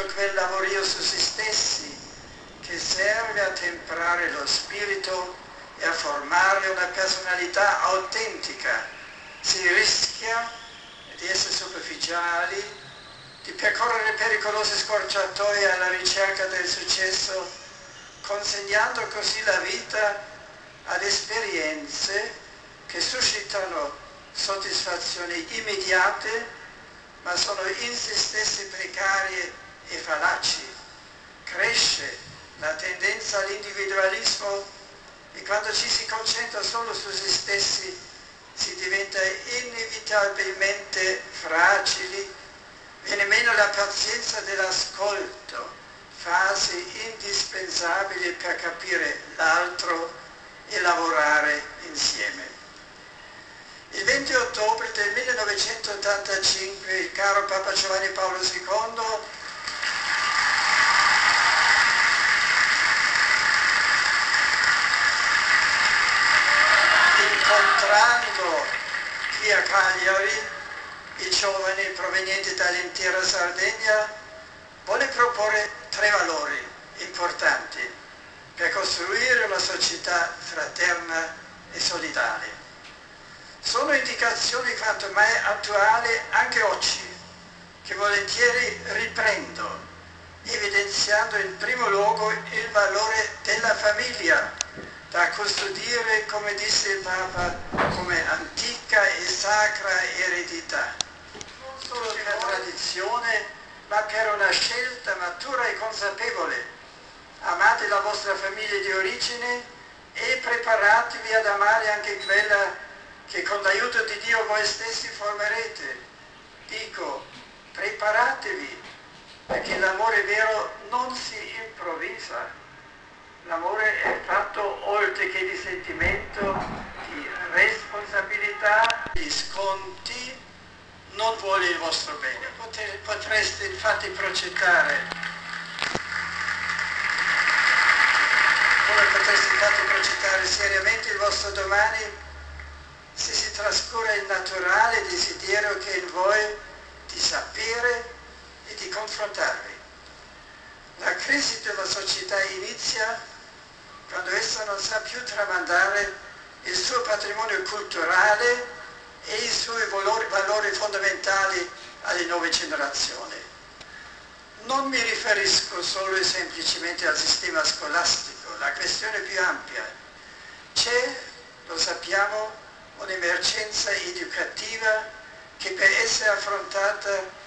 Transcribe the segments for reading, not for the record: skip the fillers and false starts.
tutto quel lavorio su se stessi che serve a temprare lo spirito e a formare una personalità autentica. Si rischia di essere superficiali, di percorrere pericolose scorciatoie alla ricerca del successo, consegnando così la vita ad esperienze che suscitano soddisfazioni immediate, ma sono in se stesse precarie e fallaci. Cresce la tendenza all'individualismo e quando ci si concentra solo su se stessi si diventa inevitabilmente fragili, viene meno la pazienza dell'ascolto, fase indispensabile per capire l'altro e lavorare insieme. Il 20 ottobre del 1985 il caro Papa Giovanni Paolo II incontrando qui a Cagliari i giovani provenienti dall'intera Sardegna vuole proporre 3 valori importanti per costruire una società fraterna e solidale. Sono indicazioni quanto mai attuali anche oggi, che volentieri riprendo, evidenziando in primo luogo il valore della famiglia, da custodire, come disse il Papa, come antica e sacra eredità. Non solo per tradizione, ma per una scelta matura e consapevole. Amate la vostra famiglia di origine e preparatevi ad amare anche quella che con l'aiuto di Dio voi stessi formerete. Dico, preparatevi, perché l'amore vero non si improvvisa. L'amore è fatto oltre che di sentimento, di responsabilità, di sconti, non vuole il vostro bene. Potreste infatti progettare, come potreste infatti progettare seriamente il vostro domani se si trascura il naturale desiderio che è in voi di sapere e di confrontarvi. La crisi della società inizia quando essa non sa più tramandare il suo patrimonio culturale e i suoi valori fondamentali alle nuove generazioni. Non mi riferisco solo e semplicemente al sistema scolastico, la questione è più ampia. C'è, lo sappiamo, un'emergenza educativa che per essere affrontata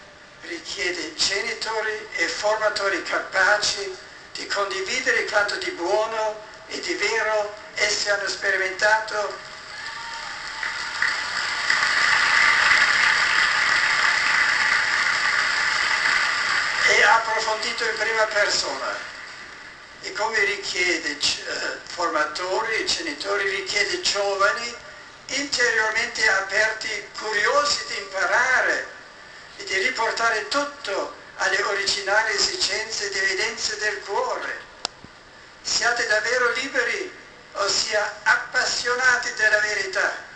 richiede genitori e formatori capaci di condividere quanto di buono e di vero essi hanno sperimentato e approfondito in prima persona. E come richiede formatori e genitori, richiede giovani interiormente aperti, curiosi di imparare e di riportare tutto alle originali esigenze ed evidenze del cuore. Siate davvero liberi, ossia appassionati della verità.